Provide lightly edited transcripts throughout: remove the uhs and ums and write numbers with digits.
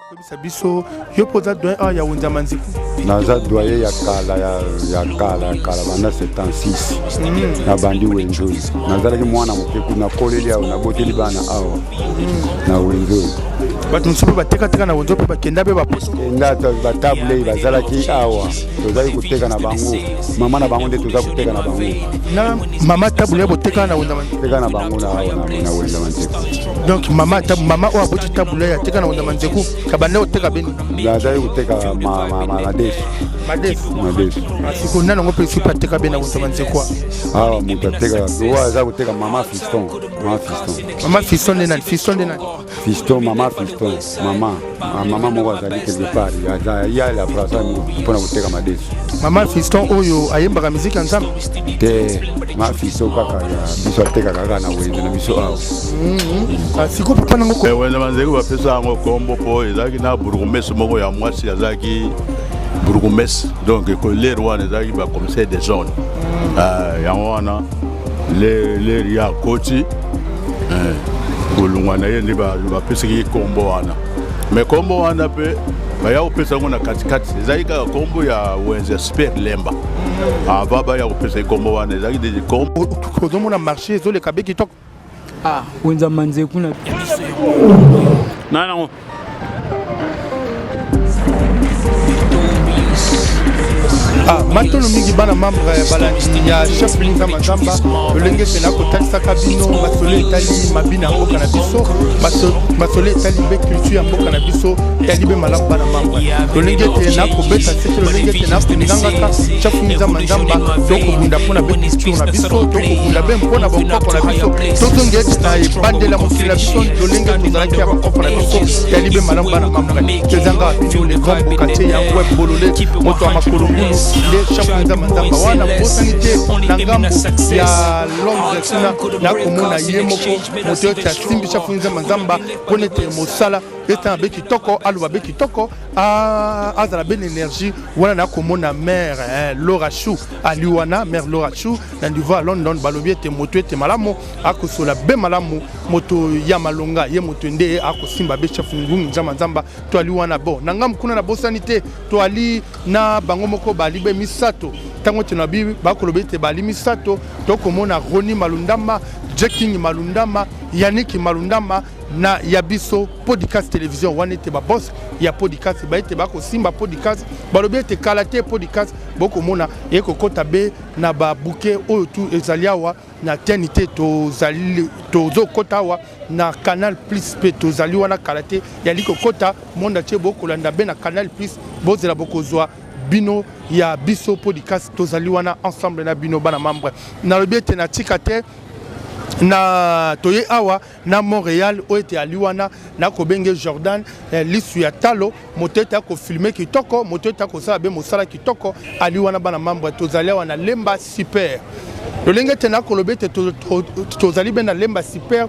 Kobisa biso yo poza doyen a ya wunza manziku. Naza doyen ya kala bana 76. Na bandi wenjoi. Naza ki mwana mokeku na koleli na boteli bana awa. Na wenjoi. Batu nsupe bateka na wenjoi pe bakenda be baposo. Kenda ba table bazala ki awa. Toza kuteka na bango. Mama na bango nde toza kuteka na bango. Na mama table boteka na wunza manziku. Teka na bango na awa na wenza manziku. Donc mama o aboti table ya teka na wunza manziku. Kabane oteka beni. Naza kuteka madesu. Madesu. Asiko nana ngope super teka bena wunza manziku. Ah mutateka. Oza kuteka mama fiston. Mama fiston de nan. Fiston mama fiston. Mama moko azali quelque part. Ya la place mpona kuteka madesu. Mama fiston oyo ayembaka muziki ya nzambe. Te ma fiston kaka ya biso ateka kaka na wenze na biso awa. Asiko papa nango ko. Wenza manzeko bapesa ngo kombo po ezaki na burgomestre moko ya mwasi azaki burgomestre donc colère wana ezaki ba commissaire des zones. Yango wana le ya koti kulungwana yende bapesa ki kombo wana. Mais kombo wana pe baya opesa ngo na katikati ezaki ka kombo ya wenza super lemba. Baba ya opesa kombo wana ezaki des kombo Kozomo na marché ezole kabeki tok. Wenza manzeku na non. Matolo mingi bana membre ya chef Linza Mazamba lolenge tena ko talisa kabino masole etali mabina mboka na biso masole etali be culture ya mboka na biso etali be malamu bana membre lolenge tena ko beta sete lolenge tena ko nganga chef Linza Mazamba toko bunda pona be culture na biso toko bunda be mpona bokoko na biso tozonge na bandela mosila biso lolenge tozalaki ya bokoko na biso etali be malamu bana membre tezanga bino le grand bokate ya web bolole moto wa makolongulu les chapeaux Mazamba wana possibilité na ngambo ya Londres na komona yemoko moto ta simbi chapeau Mazamba ponete mosala eta beki toko alu beki toko azala ben énergie wana na komona mère Laura Chou aliwana mère Laura Chou na niveau à London balobi ete moto ete malamu akosola be malamu moto ya malonga ye moto nde akosimba be chapeau Mazamba to aliwana bo na ngambo kuna na bosanité to ali na bango moko bali be misato tango tenabi bakolobe te bali misato to komona Roni Malundama Jacking Malundama Yannick Malundama na yabiso podcast télévision wana te ba boss ya podcast ba ete bako simba podcast balobe te kalate podcast boko mona eko kota be na ba bouquet oyo tu ezaliawa na tenité to zali to zo kotawa na Canal Plus pe to zali wana kalate ya liko kota monda che boko landa be na Canal Plus bozela boko zwa bino ya biso podcast tozali wana ensemble na bino bana membre na lobiete na tikate na toye awa na Montréal oete aliwana na kobenge Jordan lisu ya talo moteta ko filmer kitoko moteta ko sala be mosala kitoko aliwana bana membre tozali wana lemba super lolenge tena ko lobete tozali be na lemba super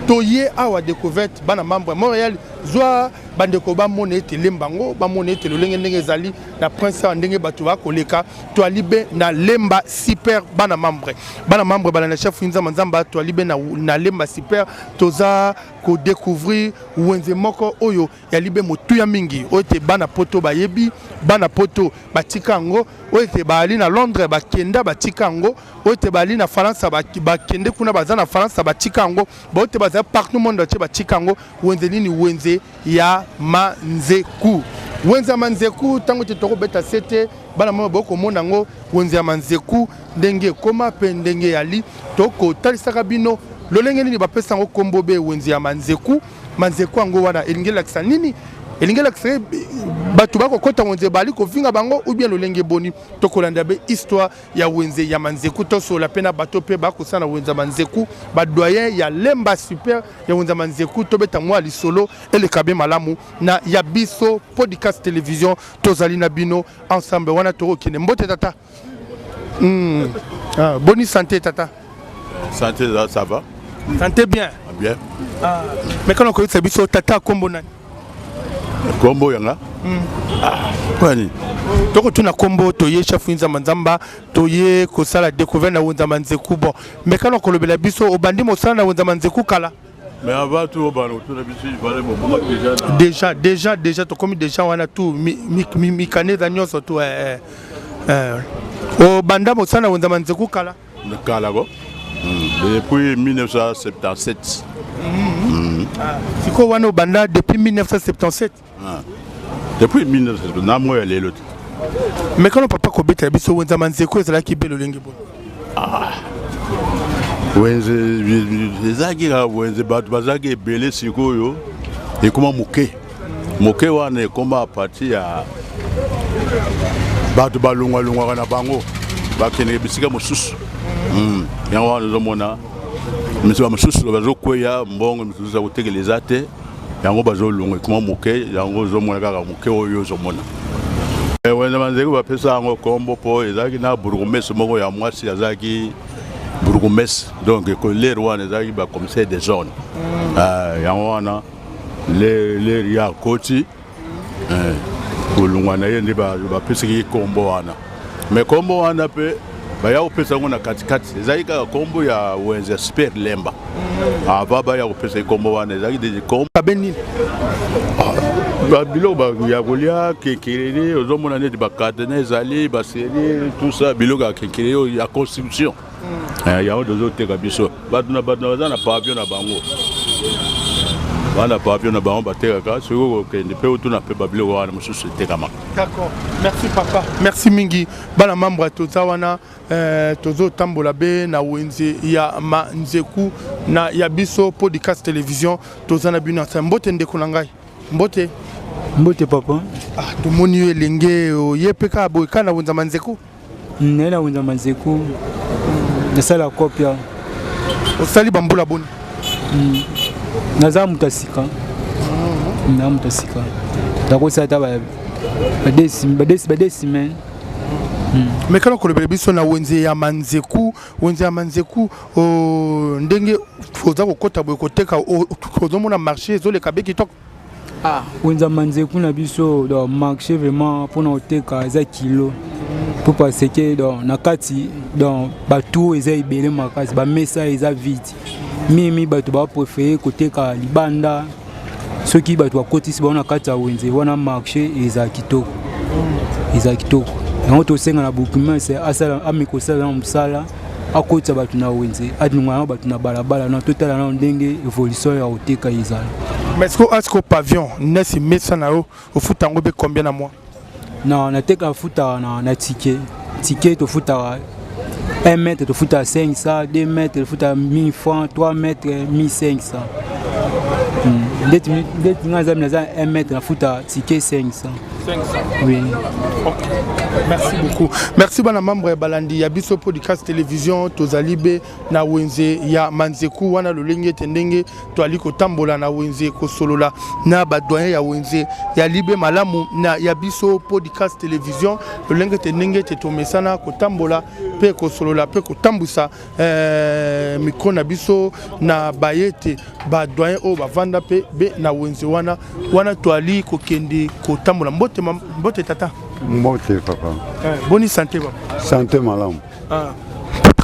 toye awa découverte bana membre Montréal zwa bandeko ba monete lembango ba monete lolenge ndenge zali na prince ndenge batu ba koleka to alibe na lemba super bana membre bana chef Linza Mazamba to alibe na lemba super toza ko découvrir wenze moko oyo ya libe motu ya mingi ote bana poto bayebi bana poto batikango ote bali na Londres bakenda batikango ote bali na France bakende kuna bazana France batikango ote baza partout monde entier batikango wenze nini wenze ya manzeku wenze manzeku tango toko beta sete bana mama boko monango wenze ya manzeku ndenge koma pe ndenge yali toko talisaka bino lolenge nini bapesa ngo kombo be wenze ya manzeku ango wana elingela kisa nini elingela kisa batu bako kota wenze bali ko vinga bango ou bien lolenge boni tokolanda be histoire ya wenze ya manzeku to so la pena bato pe bako sana wenze manzeku ba doyen ya lemba super ya wenze manzeku to beta mwa li solo ele kabe malamu na ya biso podcast télévision tozali na bino ensemble wana toro kine mbote tata bonne santé tata santé ça va santé bien bien mais quand on connaît ça biso tata kombo nani kombo yanga kwani toko tuna kombo toye chef Linza Mazamba toye kosala découvert na wenza manzeku bon mais quand on kolobela biso obandi mosala na wenza manzeku kala Mais avant tout, déjà, tu comme déjà on a tout mi canet d'agneau surtout au banda mosana on demande zeku kala depuis 1977. C'est quoi on banda depuis 1977? Depuis 1977, na moi elle est l'autre. Mais quand on papa ko beta biso on demande zeku ezala ki belo lengi bon. Wenze ezagira wenze batu bazaki ebele sikoyo ekoma moke wana ekoma parti ya batu balungwalungwaka na bango bakende bisika mosusu yango wana ozomona misiba mosusu bazokweya mbongo misusu za kotekeleza te yango bazolunga ekoma moke yango ozomona kaka moke oyo ozomona wenze manzeki bapesa yango kombo po ezalaki na burgomestre moko ya mwasi azalaki bourgmestre donc les rois les commissaires des zones yango les ya koti kulungwana yende ba pesiki kombo wana mais kombo wana pe ba ya opesa ngona katikati ezalika kombo ya wenze super lemba baba ya opesa kombo wana ezaliki des kombo beni bilo ba ya kolia kekere ozomona neti ba katene ezali ba série tout ça bilo ka kekere ya constitution yango tozoteka biso bato na baza na pavillon na bango bana pavillon na bango batekaka soki okokende mpe otuna mpe babiloko wana mosusu etekama. D'accord, merci papa, merci mingi bana membre toza wana tozotambola be na wenze ya manzeku na ya biso podcast télévision toza na bino nsa mbote ndeko na ngai mbote papa tomoni yo elenge oyepeka aboyeka na wenza manzeku nela wenza manzeku nasala kopia osali bambula boni naza mutasika na mutasika ndakosata badesimen mais kana kolobela biso na wenze ya manzeku ndenge oza kokota boye koteka ozomona marché ezoleka be kitoko wenza manzeku na biso donc marché vraiment mpona koteka eza kilo pour parce que donc na kati donc bato eza ebele makasi bamesa eza vide mimi bato bapréféré koteka libanda soki bato bakotisi bango na kati ya wenze wana marché eza kitoko yango tosenga na bourgmestre asala amekosala na mosala akotisa bato na wenze adingwana bato na balabala na totala na ndenge évolution ya koteka ezala. Mais est-ce que pavillon nesi mesa na yo ofuta yango be combien na mois? Non, nateka futa na ticket to futa 1 mètre to futa 500, 2 mètres to futa 1000 francs, 3 mètres 1500. Ndeti ngaza mnaza 1 mètre na futa ticket 500. Oui. Okay. Merci beaucoup. Merci bana membre balandi ya biso podcast télévision tozalibe na wenze ya manzeku wana lolenge tendenge to aliko tambola na wenze ko solola na badoyen ya wenze ya libe malamu na ya biso podcast télévision lolenge tendenge tetomesana ko tambola pe ko solola pe ko tambusa micro na biso na bayete badoyen o bavanda pe be na wenze wana to ali ko kende ko tambola mbote tata mbote papa boni santé papa santé malamu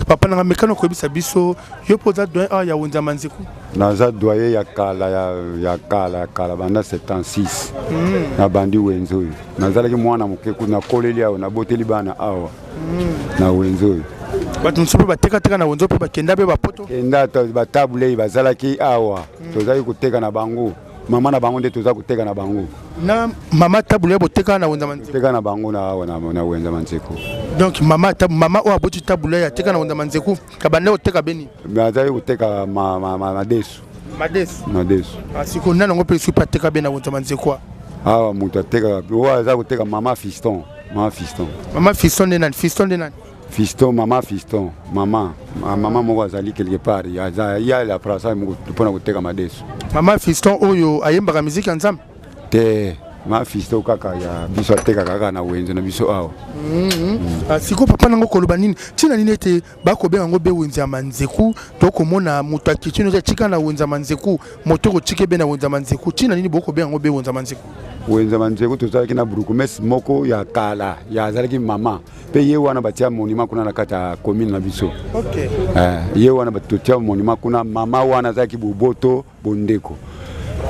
papa na mekano ko bisa biso yo poza doyen ya wenza manzeku naza doyen ya kala banda 76 na bandi wenzo nazalaki mwana mokeku na koleli awa na boteli bana awa na wenzo bato nsope bateka na wenzo pe bakenda be bapoto kenda batabule bazalaki awa tozali koteka na bango mama na bango nde toza koteka na bango na mama tabule boteka na wenza manzeku teka na bango na awa na wenza manzeku donc mama o aboti tabule ya teka na wenza manzeku kabande oteka beni bazali koteka madesu asiko nana ngo pe supa teka bena wenza manzeku awa mutu ateka oza koteka mama fiston de nani mama moko azali quelque part ya la prasa mpona koteka madesu mama fiston oyo ayembaka miziki ya nzambe te ma fisto kaka ya biso ateka kaka na wenze na biso awa. Siko papa nango koloba nini tina nini ete bakobe yango be wenze ya manzeku tokomona moto akitino za chika na wenze ya manzeku moto ko chike be na wenze ya manzeku tina nini bokobe yango be wenze ya manzeku wenze manzeku tozalaki na Brukumesi moko ya kala ya azalaki mama pe ye wana batia monima kuna na kata commune na biso. Okay. Ye wana batotia monima kuna mama wana azalaki boboto bondeko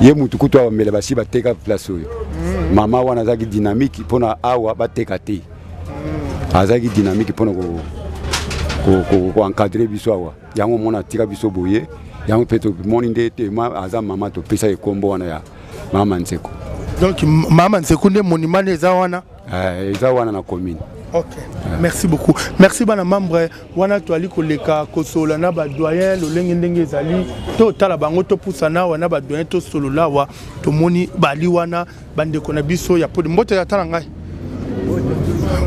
ye mutu kutu awamela basi bateka place oyo mama wana azalaki dynamique mpona awa bateka te azalaki dynamique mpona ko encadrer biso awa yango mona atika biso boye yango mpe tomoni nde te aza mama topesa ekombo wana ya mama Nzeko. Donc mama Nzeko nde monument eza wana eza wana na commune. Ok, merci beaucoup. Merci bana membre wana toali koleka kosola na ba doyen lolenge ndenge ezali to tala bango to pusana wana ba doyen to solola wa to moni bali wana bande kona biso ya podi mbote ya tala ngai.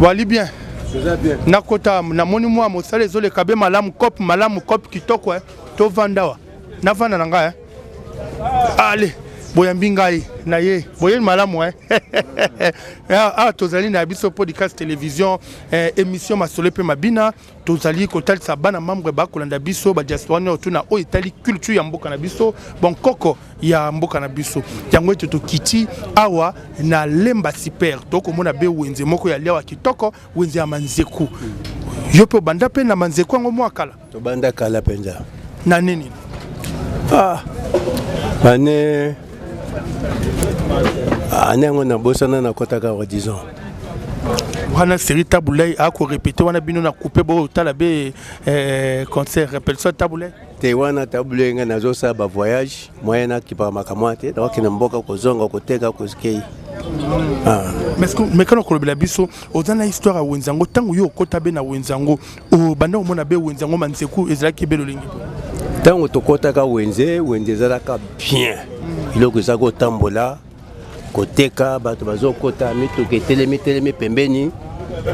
Wali bien. C'est bien. Na kota na moni mwa mosale zole kabe malamu kop kitoko to vandawa. Na vanda na ngai. Allez. Boyambi ngai na ye boyel malamu tozali na biso podcast télévision émission masolo pe mabina tozali kotalisa bana membre bakolanda biso ba diaspora otuna o itali culture ya mboka na biso bon koko ya mboka na biso yango to kiti awa na lemba super tokomona be wenze moko ya liawa kitoko wenze ya manzeku yo pe banda pe na manzeku ngo mwakala to banda kala penza na nini ane ngona bosana na kotaka wa 10 ans wana série tabulay a ko répéter wana bino na couper bo tala be concert rappelle ça tabulay te wana tabulay nga nazo sa ba voyage moyena kipa makamwate donc na mboka ko zonga ko teka ko skei mais quand on la biso ozana histoire a wenzango tangu yo kota be na wenzango o banda mona be wenzango Manzeku ezalaki belo lingi tangu to kotaka wenze zalaka bien iloko za ko tambola koteka bato bazokota mituke telemi pembeni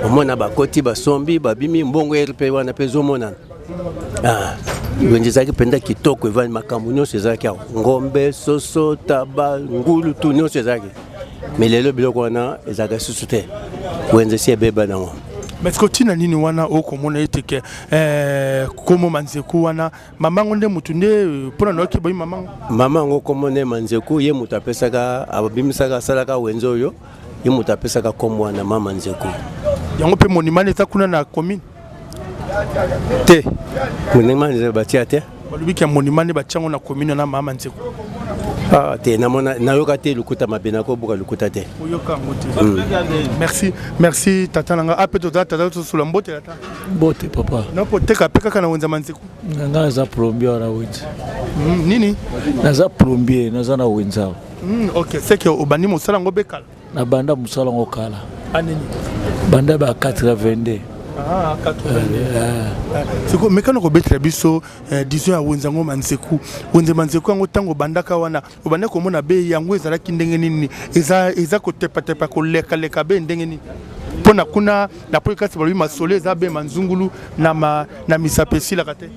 omona bakoti basombi babimi mbongo RP wana pezo mona wenje zaki penda kitoko evani makambo nyonso ezaki ngombe soso taba ngulu tu nyonso ezaki mais lelo biloko wana ezaka susu te wenze si ebeba nango. Mais que tu n'as ni wana au commun et que comme Manzeku wana maman onde mutunde pour un autre boy maman ngo komone Manzeku ye mutapesaka ababimisaka salaka wenzo yo ye mutapesaka comme wana mama Manzeku yango pe monument eta kuna na commune te monument ze batia te balubi ki monument ba tiango na commune na mama Manzeku te namona nayoka te lukuta mabena ko buka lukuta te oyoka ngote merci tata nanga apeto tata sula mbote tata mbote papa na poteka peka kana wenza Manzeku nga za plombier na wenza nini naza plombier naza na wenza OK c'est que obani mosala ngo bekala na banda musala ngo kala anini banda ba 82 siko mekano ko betra biso disons ya wenzango Manzeku Manzeku yango tango bandaka wana obanda ko mona be yango ezalaki ndenge nini eza ko tepa ko leka be ndenge nini pona kuna na podcast balobi masole eza be manzungulu na misapesi la kate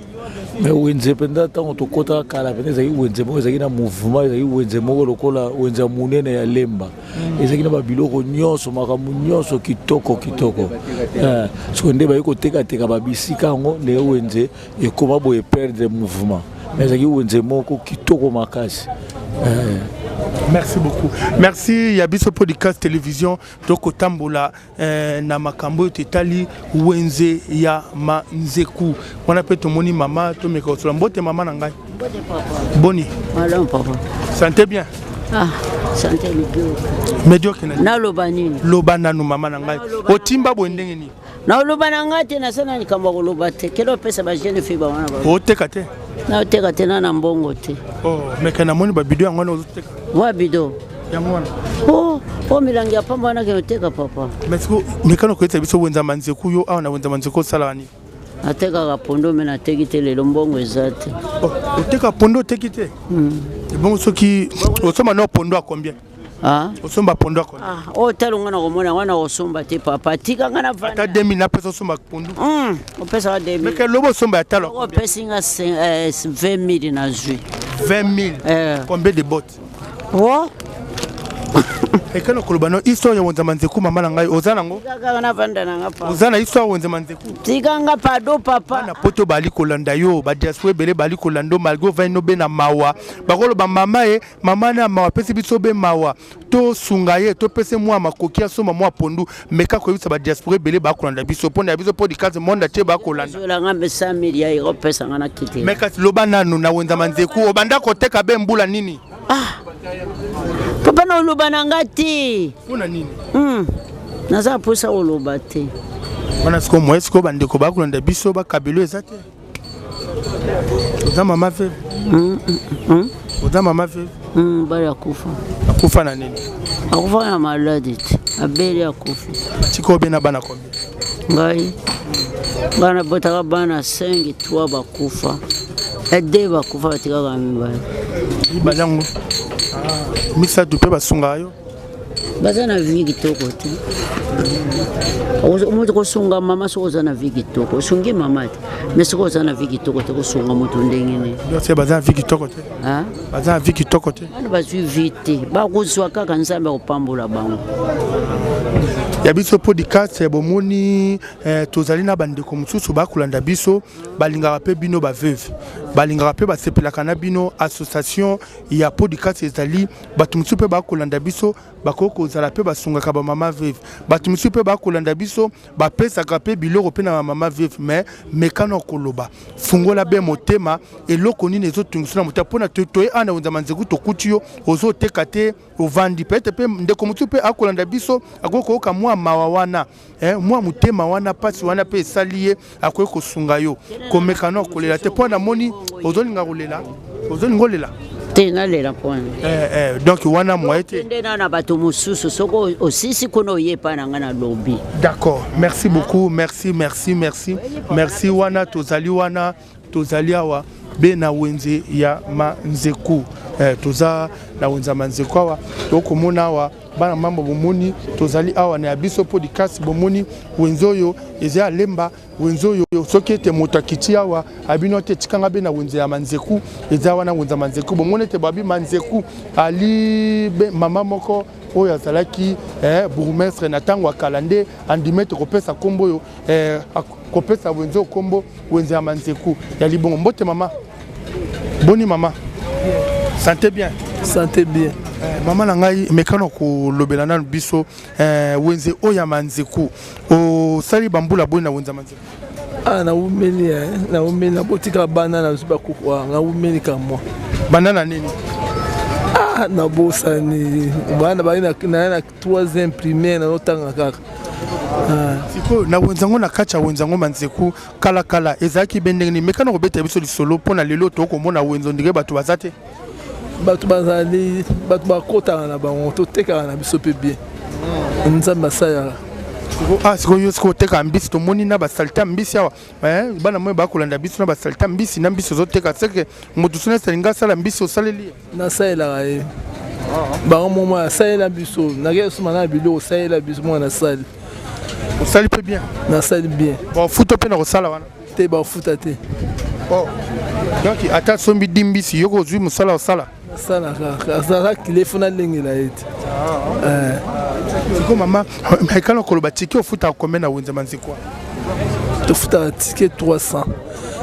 mais wenze penda tango to kota kala penda ezaki wenze moko ezaki na mouvement ezaki wenze moko lokola wenze munene ya lemba ezaki na babiloko nyonso makambo nyonso kitoko so nde bayi koteka babisika yango le wenze ekoma boye perdre mouvement ezaki wenze moko kitoko makasi. Merci beaucoup. Merci Yabiso Podcast Télévision Toko Tambola na makambo tetali wenze ya Manzeku. On appelle ton moni maman to me ko mbote maman na ngai. Mbote papa. Boni. Voilà papa. Santé bien. Santé médiocre. Na loba nini? Loba nanu maman na ngai. Otimba bo ndenge ni. Na loba na ngai te na sana nikamba ko loba te. Kelo pesa ba jeune fille ba wana ba. Oteka te. Na oteka te na mbongo te. Mais kana moni ba bido yango na oteka. Wa bido. Yango wana. Milangi ya pamba wana ke oteka papa. Mais mekano ko etsa biso wenza Manzeku yo awa na wenza Manzeku sala ni. Ateka ka pondo me na tekite le mbongo ezate. Oteka pondo tekite. Bon soki osoma no pondo a combien? Osomba pondo a combien? Talunga na komona wana osomba te papa. Tika ngana vana. Ata 2000 na pesa osomba pondo. Opesa 2000. Mais que lobo somba talo. Opesa nga 20000 na jui. 20 000. Combien de bottes? ekana kolobano histoire ya Wenze Manzeku mama na ngai ozana ngo kaka na vanda na ngapa ozana histoire Wenze Manzeku tikanga pado papa na poto bali kolanda yo ba diaspora bele bali kolando malgo vaino be na mawa bakolo ba mama mama na mawa pesi biso be mawa to sunga ye to pese mwa makoki asoma mwa pondu meka ko yisa ba diaspora bele ba kolanda biso pona biso podcast monde te ba kolanda la ngambe 100 millions iro pesa ngana kiti meka loba nanu na Wenze Manzeku obanda koteka be mbula nini papa na uluba na ngati una nini naza pusa uluba te wana siko mo esiko bandeko ba kolanda biso ba kabelo ezate oza mama fe oza mama fe bali akufa akufa na nini akufa na maladi abeli akufa chiko be na bana kombi ngai bana botaka bana 5 3 bakufa ede bakufa batika kamimba balango misa dupe basunga yo baza na vie kitoko te omuntu kosunga mama sokoza na vie kitoko osungi mama te mais sokoza na vie kitoko te kosunga mutu ndenge ne yo baza na vie kitoko te baza na vie kitoko te bana bazwi vie te bakozwa kaka nzambe kopambola bango ya biso podcast bomoni tozali na bandeko mosusu bakolanda biso balingaka pe bino baveuve balingaka pe basepelaka na bino association ya podcast ezali bato mosusu pe bakolanda biso bakoki kozala pe basungaka bamama veuve bato mosusu pe bakolanda biso bapesaka pe biloko pe na bamama veuve mais mekano koloba fungola be motema eloko nini ezotungisa na motema mpona toye ana Wenze Manzeku tokuti yo ozoteka te ovandi pete pe ndeko mosusu pe akolanda biso akoki koyoka mwa mawa wana mwa motema wana pasi wana pe esali ye akoki kosunga yo komekano kolela te mpo na moni ozolinga kolela ozolinga olela te nalela mpona donc wana mwa ete ndena na bato mosusu soko osisi kuna oyepa na nga na lobi d'accord merci beaucoup merci wana tozali awa be na Wenze ya Manzeku toza na Wenze Manzeku awa tokomona awa bana mambo bomoni tozali awa na biso podcast bomoni Wenze oyo eza alemba Wenze oyo soki ete moto akiti awa abino te tikanga be na Wenze ya Manzeku eza wana Wenze Manzeku bomoni te babi Manzeku ali be mama moko oyo azalaki bourgmestre na ntango akala nde andime te kopesa kombo oyo kopesa Wenze kombo Wenze ya Manzeku ya libongo mbote mama boni mama santé bien mama na ngai mekano kolobela nanu biso Wenze oyo ya Manzeku osali bambula boni na Wenze ya Manzeku na umeli na botika bana na zuba kukwa na umeli kamwa bana na nini na bosani bana bali na 3e primaire na otanga kaka siko na wenzango na kacha wenzango Manzeku kala ezaki bendengeni mekano kobeta biso lisolo pona lelo to komona wenzo ndike bato bazate bato bazali bato bakota na bango to teka na biso pe bien nzamba saya siko yo siko teka mbisi to moni na basalita mbisi awa bana moyo bakolanda biso na basalita mbisi na mbisi zoteka seke mutu sona salinga sala mbisi osaleli na sayela ye bango momo sayela biso na keso mana bilo sayela biso mo na sali osali pe bien na sali bien bon futo pe na kosala wana te ba futa te donc ata sombi dimbisi yoko zui musala osala sala ka sala kilefona lengela ete siko mama mekano koloba tiki ofuta combien na Wenze Manzeku to futa ticket 300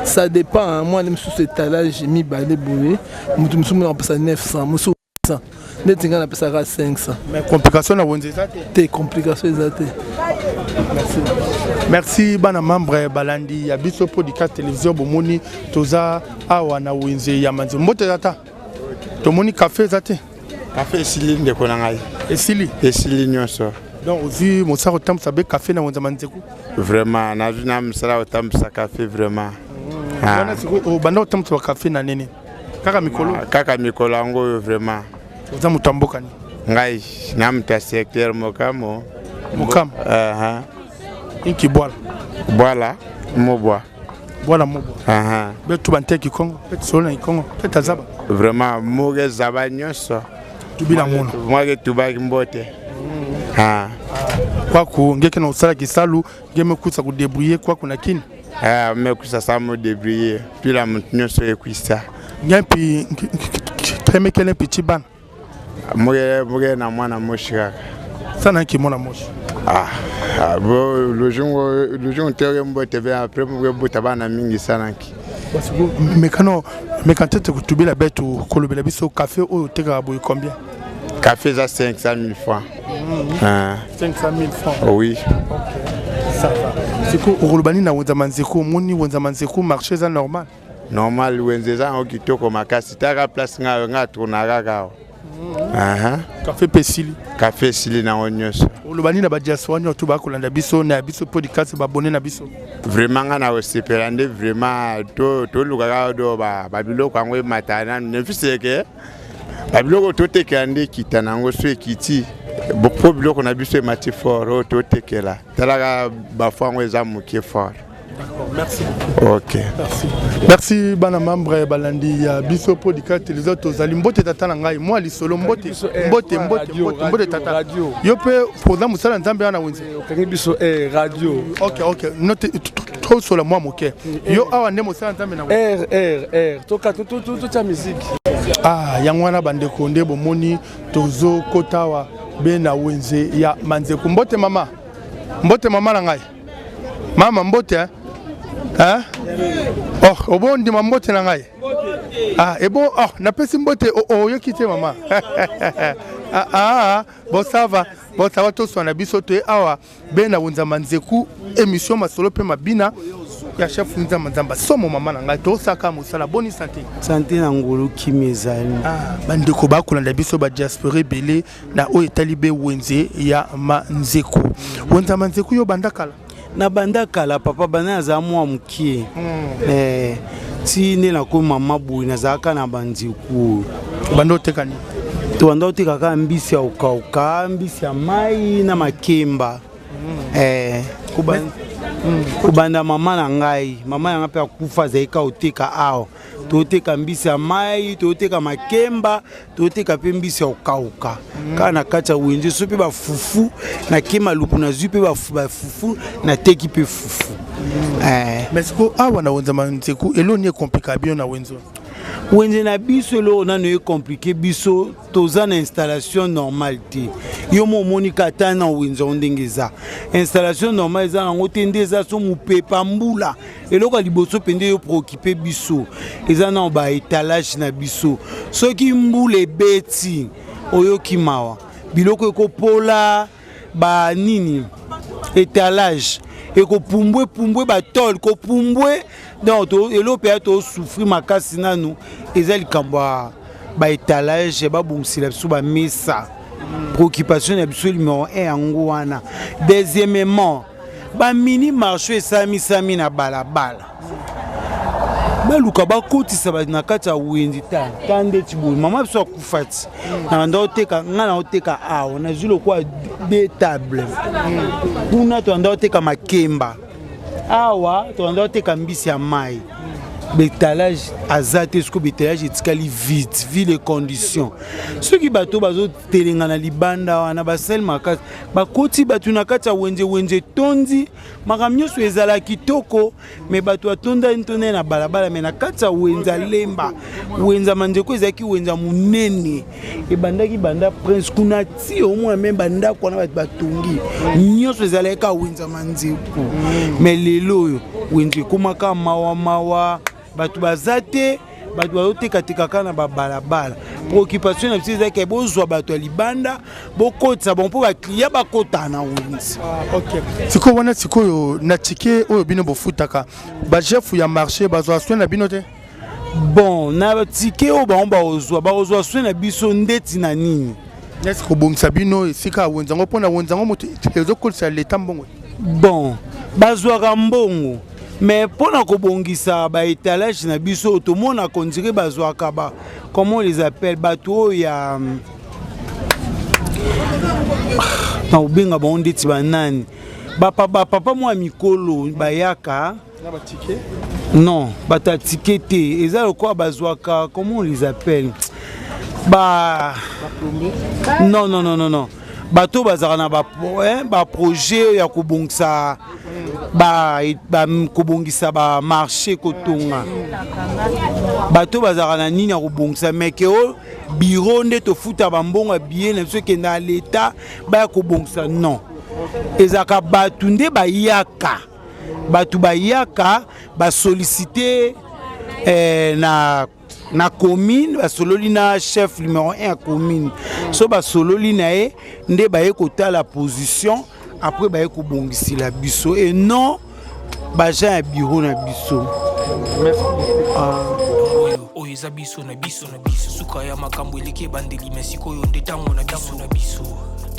ça dépend moi les sous étalage mi balé boulé mutu musu na pesa 900 musu 100 netinga na pesa 500 mais complication na Wenze zate te complication ezate merci bana membre balandi ya biso podcast télévision bomoni toza awa na Wenze ya Manzeku mbote zata tomoni café zate café esili ndeko na ngai esili nyonso donc ozwi mosala otambwisa be café na Wenze Manzeku vraiment nazwi na mosala otambwisa café vraiment wana siko banda otambwisa café na nini kaka mikolo yango oyo vraiment oza moto ya mboka ni ngai na moto ya secteur mokamo inki bwala mobwa be tu bante Kikongo pe solo na Kikongo pe tazaba vraiment moge zaba nyonso tubila mono mwage tubaki mbote kwaku ngeke na usala kisalu ngeme kusa kudebrouiller kwaku na kini mekusa samo débrouiller puis la montagne se ekwisa ngempi tremekele pichi bana Muge na mwana moshi kaka. Sana ki mwana moshi. Bo le jour tere mbote bien après muge buta bana mingi sana ki. Parce que mais quand tu te la bête ou kolobela biso café au tega boy combien? Café za 500 000 francs. 500 000 francs. Oui. Ça va. C'est quoi kolobani na wonza manzeko moni wonza manzeko marché ça normal. Normal wenzeza okitoko makasi taka place nga tournaka ka. Café pesili. Café sili na onyoso. Kolobani na ba diaspora nyoto ba kolanda biso na biso podcast ba abonné na biso. Vraiment nga na osepelande vraiment to lukaka do ba biloko angwe matana nefiseke. Ba biloko to tekande kitana ngo so ekiti. Bo biloko na biso mati fort to tekela. Talaka ba fangwe za muke fort. D'accord, merci. OK. Merci. Merci bana membre balandi ya biso podcast les autres zali mbote tata na ngai moi lisolo mbote tata. Yo pe pour musala nzambe ana wenze. Okangi biso radio. OK. Note trop sur la moi moke. Yo awa ne musala nzambe na R. Toka to ta musique. Yango wana bande konde bomoni tozo kotawa be na wenze ya manzeko mbote mama na ngai. Mama mbote obondi mambote na ngai. Bon napesi mbote yokite mama. Bon ça va to so na biso to awa be na wonza manzeku émission masolo pe mabina ya chef nza manzamba somo mama na ngai to saka musala boni santé na ngulu kimezani. Bandeko ba kolanda biso ba diaspora belé na o etalibe wenze ya manzeku. Wonza manzeku yo bandakala na bandakala papa bana za mwa mukie. Ti ne na ko mama boy na zaka na banziku bando tekani to bando tekaka mbisi ya ukauka mbisi ya mai na makemba. Kubanda mama na ngai mama yanga pe akufa zaika oteka ao toteka mbisi ya mai toteka makemba toteka pe mbisi ya ukauka kana kacha wenje so pe ba fufu na kema lupu na zui pe ba fufu na teki pe fufu. Mais ko awa na wonza manzeku eloni compliqué bien na wenzo wenze na biso lo na no compliqué biso toza na installation normale te yo momoni kata na wenzo ndengeza installation normale za ngo tendeza so mupepa mbula eloko liboso pende yo préoccupé biso eza na ba étalage na biso soki mbula ebeti oyo kimawa biloko ekopola ba nini étalage eko pumbwe batol ko pumbwe donc elope ya to souffrir makasi nanu eza likambo ba étalage ba bumsila biso ba mesa préoccupation ya biso numéro 1 yango wana. Deuxièmement ba mini marché sami na balabala baluka bakotisa na kati ya wendi tande tiboyi mama biso akufati na ndo oteka nga na oteka awa na zilo kwa de table kuna to ndo oteka makemba awa to ndo oteka mbisi ya mai bétalage azate ce que bétalage etikali vite vu les conditions ceux qui bateau bazo telenga na libanda wana basel makasi bakoti batu na kati ya wenje tondi makamnyoso ezala kitoko mais bato atonda ntone na balabala mais na kati ya wenza lemba wenza manzeko ezaki wenza munene ebandaki banda prince kuna ti au moins même banda kwa na bato batongi nyoso ezala ka wenza manzeko mais lelo wenje komaka mawa batu bazate batu bazoteka kana balabala préoccupation na biso ezaki bozwa bato ya libanda bokotisa bon mpo baklia bakota na wenzi. OK sikoyo wana sikoyo na tike oyo bino bofutaka bajefu ya marché bazwa soin na bino te bon na tike oyo bazwa soin na biso ndeti na nini est-ce que bongisa bino esika wenzango mpona wenzango moto ezokolisa leta mbongo bon bazwaka mbongo mais pona kobongisa ba étalage na biso tomona kondire bazwaka ba comment on les appelle bato ya na ubenga ba ondeti banani papa moi mikolo bayaka na ba ticket non bata ticket te eza quoi bazwaka comment on les appelle non bato bazaka na ba projet ya kobongisa kobongisa ba marché kotonga bato bazaka na nini ya kobongisa mais ke bureau nde tofuta bambongo bien na biso ekenda ya leta baya kobongisa non ezalaka bato nde bayaka bato bayaka basolicite na commune basololi na chef numéro 1 ya commune so basololi na ye nde baye kotala position après baye kobongisila biso et non baja ya bureau na biso. oyo eza biso na biso suka ya makambo eleki ebandeli mesiko oyo nde ntango na biso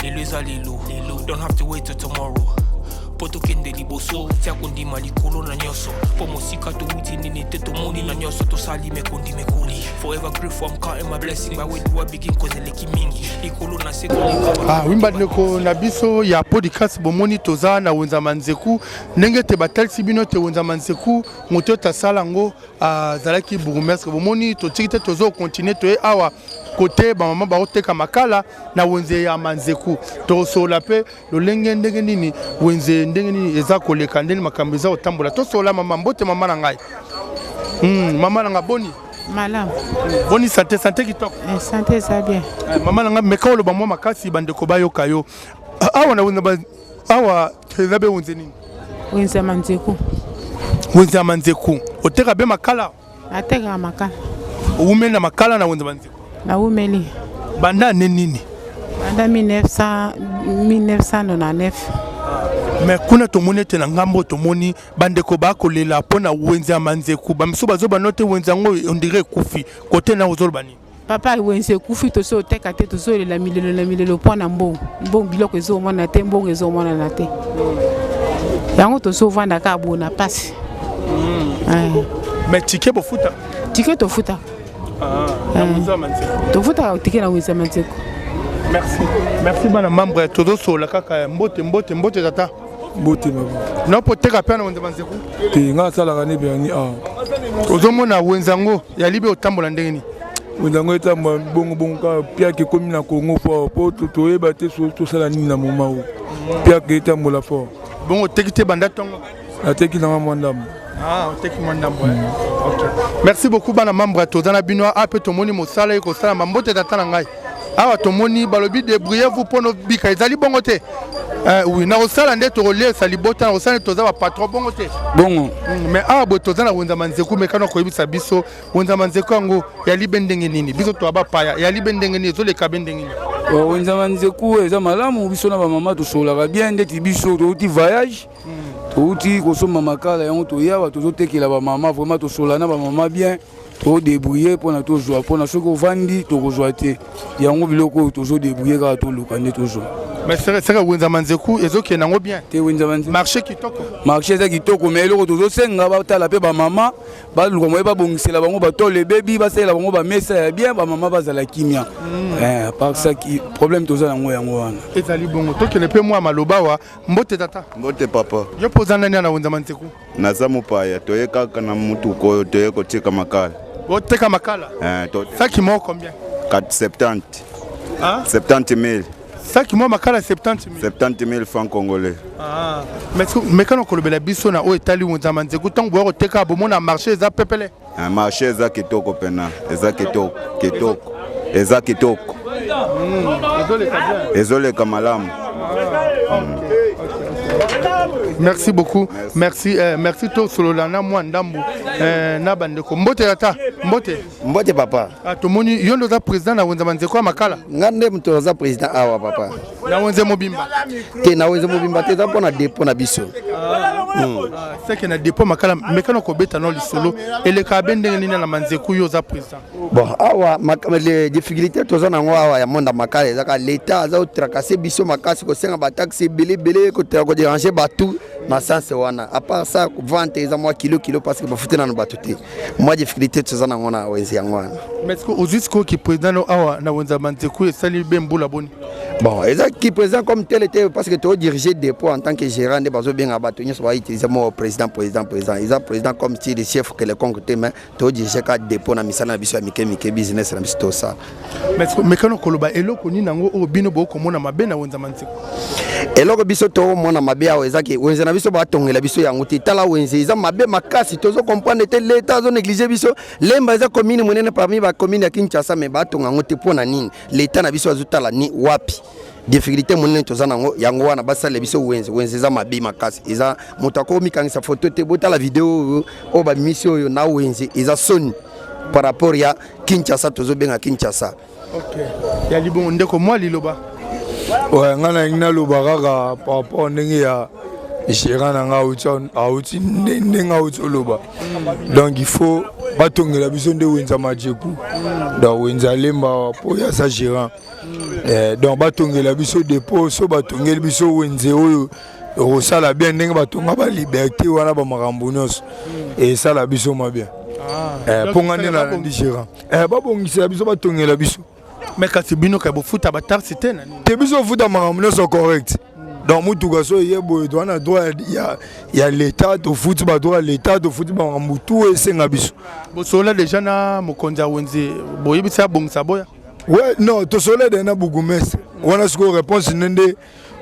lelo eza lelo don't have to wait till tomorrow po tokende liboso tia kondima likolo na nyonso po mosika towuti nini te tomoni na nyonso tosali mekondi mekoli forever grateful I'm counting my blessing but when you are begin cause eleki mingi likolo na sekolika wimbandeko na biso ya podcast bomoni toza na wenza manzeku ndenge te batalisi bino te wenza manzeku moto tasala ngo azalaki bourgmestre bomoni totiki te tozo continuer to awa côté ba mama ba oteka makala na wenze ya manzeku tosola pe lolenge ndenge nini wenze ndenge nini eza koleka ndeni makambo eza otambola tosola mama mbote mama na ngai mama na ngaboni Malam. Boni santé kitoko. Santé ça bien. Mama na nga mekolo ba mwa makasi bandeko bayoka yo. Awa na wenda ba awa tezabe wenze nini? Wenze manzeku. Wenze manzeku. Oteka be makala. Ateka makala. Umena makala na wenze manzeku. Na umeli. Banda nini? Banda 1999. Mais kuna tomoni te na ngambo tomoni bandeko bakolela pona wenze manzeku bamiso bazoba note wenze ngo on dirait kufi côté na ozolo bani papa wenze kufi to so teka te to so la milelo pona mbongo biloko ezo mona te mbongo ezo mona na te yango to so vanda ka bona passe mais ticket bo futa ticket to futa wenze manzeku to futa ticket na wenze manzeku. Merci bana membre todo so la kaka mbote tata mbote baba no poteka pe na wenze manzeku te nga sala kane biani ozomona wenzango ya libe otambola ndenge ni wenzango etamba bongo ka pia ke komi na Congo po to yeba te so sala nini na moma o pia ke etambola fort bongo tekite banda tongo ateki na mwandam oteki mwandam OK merci beaucoup bana membre to dans bino ape to moni mosala ko sala mbote tata na ngai awa tomoni balobi débrouillez-vous pour nos bika ezali bongo te oui na osala nde to relais sali bota na osala toza ba patron bongo te bongo mais awa bo toza na wenza manzeku mekano ko yebisa biso wenza manzeku yango ya libendenge nini biso to aba paya ya libendenge nini zo le kabendenge nini wenza manzeku eza malamu biso na ba mama to solaka bien ndeti biso to uti voyage to uti kosoma makala yango to yawa to zotekela ba mama vraiment to solana ba mama bien to débrouiller pour na to joie pour na soko vandi to kozwa te yango biloko to zo débrouiller ka to lukande to zo mais c'est wenza manzeku ezoki nango bien te wenza manzeku marché kitoko mais eloko to zo senga ba tala pe ba mama ba luka mo ba bongisela bango ba to le baby ba sela bango ba mesa ya bien ba mama ba zala kimia par ça qui problème to zo nango yango wana ezali bongo to kele pe moi maloba wa mbote tata mbote papa yo pozana nani na wenza manzeku naza mopaya toyeka kana mutu ko toyeko tika makala oteka makala saki mo combien 470 70 000 saki mo makala 70 000 francs congolais mais quand on kolobela biso na o etali wenza manzeku tango bo oteka bo mona marché eza pepele marché eza kitoko pena eza kitoko ezoleka malamu. Merci beaucoup. Merci to sololana mwandambu na bandeko mbote tata mbote papa tomoni yondo za président na wenza manzeko makala ngande mto za président awa papa na wenze mobimba te za pona dépôt na biso c'est que na dépôt makala mekano ko beta no lisolo ele ka bendenge nina na manzeko yo za président bon awa les difficultés to za na awa ya monda makala za ka l'état za tracasser biso makasi ko senga ba taxi belé ko déranger batou na sens wana à part ça vente eza moi kilo parce que bafute na bato te moi difficulté to za na ngona wenzi yango wana mais est-ce que ozisko ki président no awa na wenza manzeko esali bembula boni Bon, qui présent comme tel était parce que tu as dirigé le dépôt en tant que gérant de bazo bien abattu, tu as utilisé mon président. Ils ont président comme si les chefs que les concrétés, mais tu as dirigé le dépôt dans misala biso amike business na biso ça. Mais quand on koloba eloko ni nango o bino boko mona mabe na wenza manzeko. Eloko biso to mona mabe awo ezaki wenza na biso ba tongela biso yango ti tala wenza eza mabe makasi tozo comprendre te l'état zo négliger biso lemba eza commune monene parmi ba commune ya Kinshasa mais ba tonga ngote pona nini l'état na biso azutala ni wapi difficulté monene tozana yango wana basale biso wenze za mabi makasi eza mutako mikangisa photo te bota la vidéo o ba mission yo na wenze eza soni par rapport ya Kinshasa tozo benga Kinshasa. OK. Ya libon ndeko moi liloba. Ouais, ngana ngina loba kaka par rapport ndenge ya gérant nga auti ndenge auti loba. Donc il faut batongela biso nde wenza majeku. Donc wenza lemba po ya sa gérant. Donc batongela biso dépôt so batongela biso wenze oyo osala bien ndenge batonga ba liberté wana ba makambo nyonso et ça la biso ma bien pour ngane na gérant babongisa biso batongela biso mais kasi bino ka bofuta ba taxe tena te biso futa makambo nyonso correct donc mutuka so yebo to na droit ya l'état to futi ba droit l'état to futi ba makambo tout esenga biso bosola déjà na mokonza wenze boyebisa bongisa boya. Ouais, non, tu soles de na bougumès. On a ce qu'on réponse nende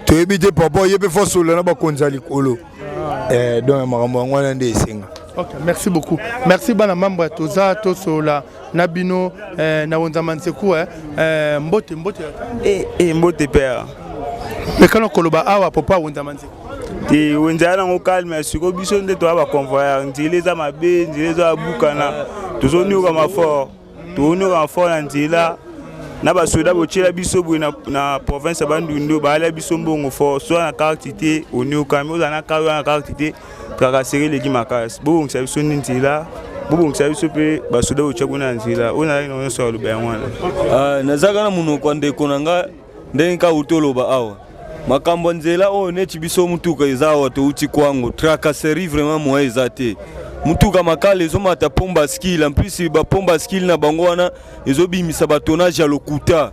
tu éviter papa yebe fo sola na ba konzali kolo. Donc makambo ngwana nde singa. OK, merci beaucoup. Merci bana membre toza to sola na bino na wonza manseku mbote mbote père. Mais quand on koloba awa papa wonza manseku. Ti wonza na ngokalme siko biso nde to aba convoyeur ndileza mabe ndileza abukana. Tozoni ko mafort. Tozoni ko mafort na ndila. Na ba soda bochela biso bu na province bandundo ba ala biso mbongo fort so na caractère oni kamio na caractère kaka seré le gimakas bo ngisa biso ndila bo ngisa biso pe ba soda bochela kuna ndila ona ino so lo ba mwana nazaka na muno kwande konanga ndenga utoloba awa makambo nzela o neti biso mutuka izawa to uti kwango tracasserie vraiment moi ezate mutuka makale zo mata pomba skill en plus ba pomba skill na bango wana ezo bimisa ba tonnage ya lokuta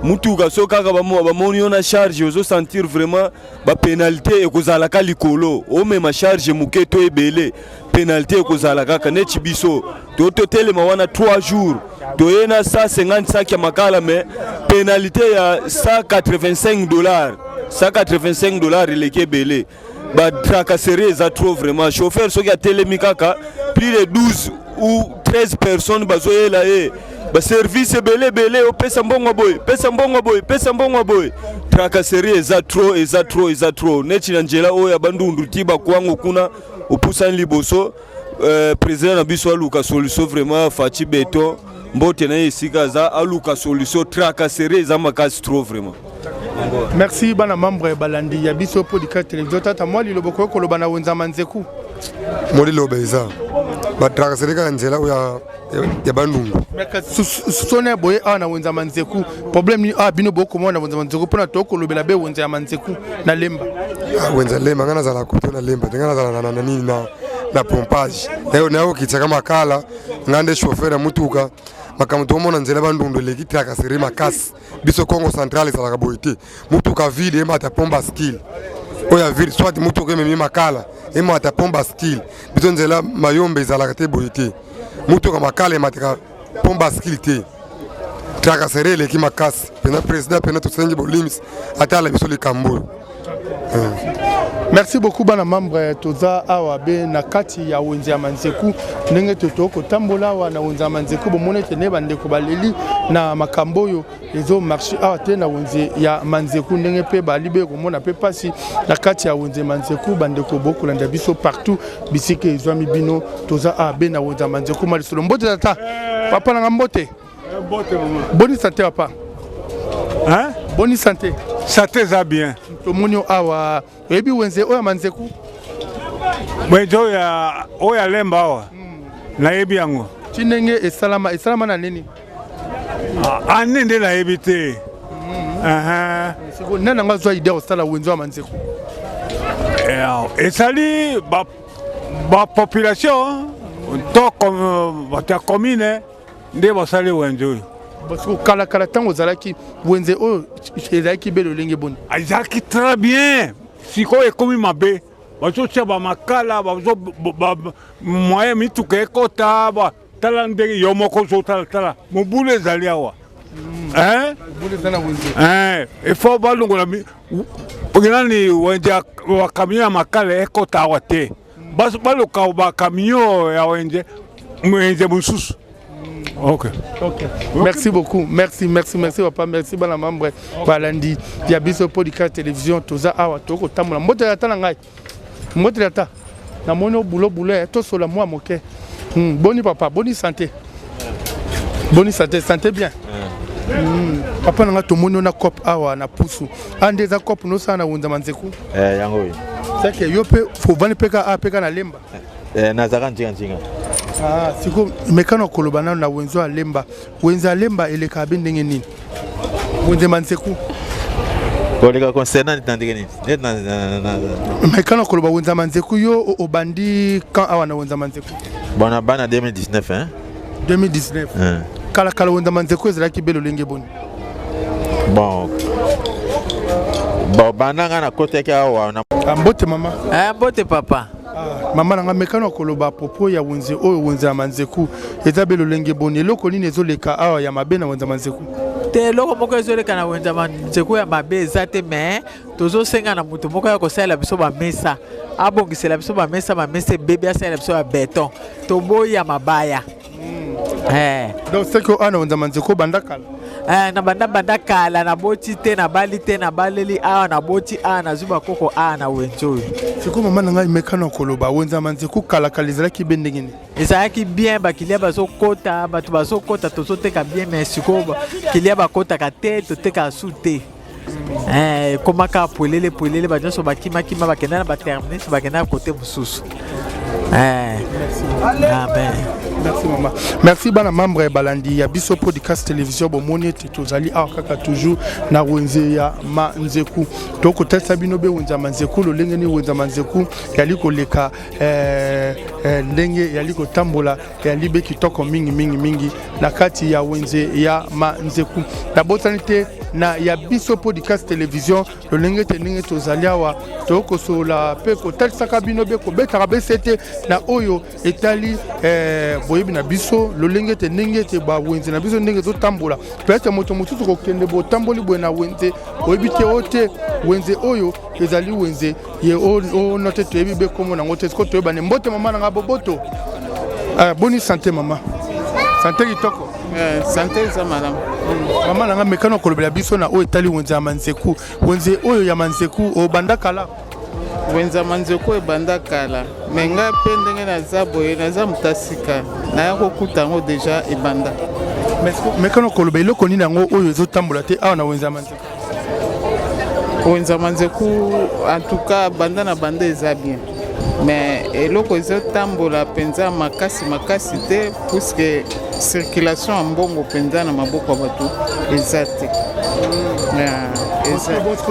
mutuka so kaka ba moni ona charge ozo sentir vraiment ba pénalité ekozala ka likolo o mema charge muketo ebele pénalité ekozala kaka neti biso to telema wana 3 jours to yena 155 ya makala mais pénalité ya $185 $185 ileke belé ba tracasserie za trop vraiment chauffeur so ya telemikaka plus de 12 ou 13 personnes bazoyela ba service belé o pesa mbongo boy tracasserie za trop neti na njela o ya bandundu tiba kwango kuna opusan liboso président na biso aluka solution vraiment faci beton mbote na esika za aluka solution tracasserie za makasi trop vraiment. Merci bana membre balandi ya biso podcast télévision tata moi liloboko ko lobana wenza manzeku moli lobeza ba tracasserie ka nzela ya bandungu sone boye ana wenza manzeku problème ni bino boko mona wenza manzeku pona to ko lobela be wenza manzeku na lemba wenza lemba ngana zala ko na lemba ngana zala na nini na pompage na kitaka makala ngande chauffeur mutuka makambo tomona nzela bandundu leki tracasserie makasi biso Congo central ezalaka boye te mutuka vide emata pomba skill oya vide soit mutuka ememi makala emata pomba skill biso nzela mayombe ezalaka te boye te mutuka makala emataka pomba skill te tracasserie leki makasi pena président pena tosengi bolims atala biso likambo. Merci beaucoup bana membre toza awa be na kati ya wenza ya manzeku ndenge totoko tambola wa na wenza manzeku bomone tene bande ko baleli na makambo yo ezo marché awa te na wenza ya manzeku ndenge pe balibe ko mona pe pasi na kati ya wenza manzeku bande ko bokola nda biso partout bisike ezo mi bino toza awa be na wenza manzeku mali solo mbote tata papa na mbote bonne santé papa hein bonne santé santé ça bien tomonio awa ebi wenze oya manzeku mwejo ya oya lemba awa na ebi yango chinenge esalama na nini anende la ebi te siko nana ngazwa idea osala wenze wa manzeku esali ba population to comme ba commune nde basali wenze parce que kala tango zalaki wenze o ezalaki belo lenge boni azalaki très bien sikoyo ekomi mabe bazotia bamakala moyen mituka ekota tala ndenge yo moko ozotala mobulu ezali awa ifo balongola ogenani wenze bakamio ya makala ekota awa te baloka bakamio ya wenze mosusu. Ok. Merci beaucoup. Merci papa. Merci bana membre balandi ya biso podcast télévision toza awa toko tamula mbote ya tana ngai. Mbote ya ta. Na mono boulot to sola moi moke. Boni papa, boni santé. Santé bien. Papa nga to mono na cop awa na pusu. Ande za cop no sana wunza manzeku. Yango. C'est que yo pe faut bani peka na lemba. Na zaka ntinga. Siko mekano kolobana na wenzo alemba eleka bindenge nini wenze manseku koleka concernant ndenge nini mekano koloba wenza manseku yo obandi quand awa na wenza manseku bona bana 2019 hein 2019 kala wenza manseku ezalaki belo lenge boni bon bananga na kote ka awa na mbote mama mbote papa mama nanga mekano koloba popo ya wenze oyo wenze ya manzeku eza belo lenge boni eloko nini ezoleka awa ya mabe na wenze manzeku te eloko moko ezoleka na wenze manzeku ya mabe eza te me tozosenga na moto moko ya kosalela biso bamesa abongisela biso bamesa ebebe asalela biso ya beton toboya mabaya donc c'est que ana wenze manzeku bandakala na banda kala na boti te na bali te na baleli awa na boti awa na zuba koko awa na wenzo siko mama nanga imekana koloba wenza manzeku kala ezalaki bendengeni ezalaki bien bakilia bazokota bato bazokota tozoteka bien mais siko kilia bakotaka te toteka su te komaka polele banyonso bakima bakenda na baterminus bakenda kote mosusu. Amen. Merci maman. Merci bana membre balandi ya biso podcast télévision bomoni tozali kaka toujours na wenze ya manzeku. Donc tesa binobe wenza manzeku lo lengeni wenza manzeku yali koleka ndenge yali kotambola yali be kitoko mingi na kati ya wenze ya manzeku. Na botanite na ya biso podcast télévision lo lengete tozali awa toko sola pe ko tesa kabinobe ko betaka besete na oyo etali boyebi na biso lolenge te ndenge te ba wenze na biso ndenge to tambola peut-être moto mututu ko kende bo tamboli bo na wenze boyebi te ote wenze oyo ezali wenze ye o note to yebi be komo na ngote ko to yeba ne mbote mama na boboto boni santé mama santé kitoko santé za madame mama na mekano kolobela biso na o etali wenze ya manzeku wenze oyo ya manzeku o bandakala wenza manzeku ebanda kala menga pe ndenge naza boye naza mutasika naya kokuta yango deja ebanda mekano koloba eloko nini yango oyo ezotambola te awa na wenza manzeku wenza manzeku en tout cas banda na banda eza bien mais eloko ezotambola mpenza makasi te puisque circulation ya mbongo mpenza na maboko ya bato eza te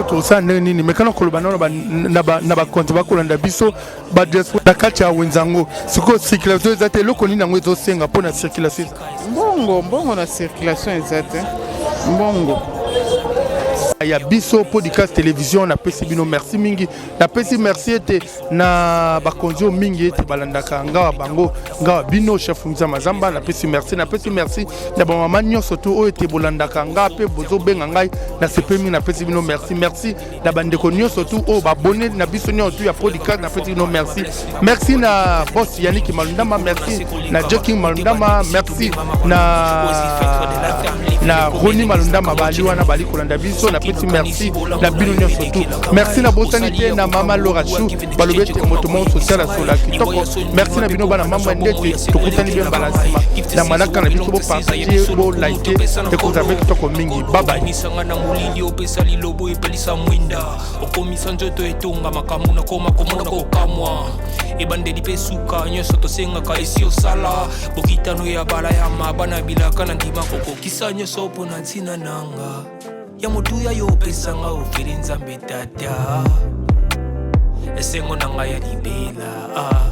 tosa ndenge nini mekana koloba na bakonte bakolanda biso badiaspora na kati ya wenzango sikoyo circulation eza te eloko nini yango ezosenga mpo na circulation mbongo na circulation eza te mbongo ya biso podcast télévision na pesi bino merci mingi na pesi merci ete na bakonzi mingi ete balandaka ngawa bango ngawa bino chef Mza Mazamba na pesi merci na ba mama nyonso to oyo ete bolandaka nga pe bozo benga ngai na sepemi na pesi bino merci na bandeko nyonso to o ba abonné na biso nyonso ya podcast na pesi bino merci na boss Yannick Malundama merci na Joking Malundama merci na Roni Malundama baliwa na bali kolanda biso na merci na bino nyonso tout merci na botanité na mama Laura Chou balobete motomo social asola kitoko merci na bino bana mama ndete tokutani bien balansima na malaka na biso bo partager bo liker et ko avec kitoko mingi bye bye nisanga na mulili opesa lilobo epelisa mwinda okomisa njoto etonga makamu na koma komona kokamwa ebandeli pe suka nyonso tosengaka esi osala bokitano ya bala ya mabana bilaka na ndima kokokisa nyonso mpona ntina nanga ya motuya yo pesanga oferi nzambe tata esengo nanga ya libela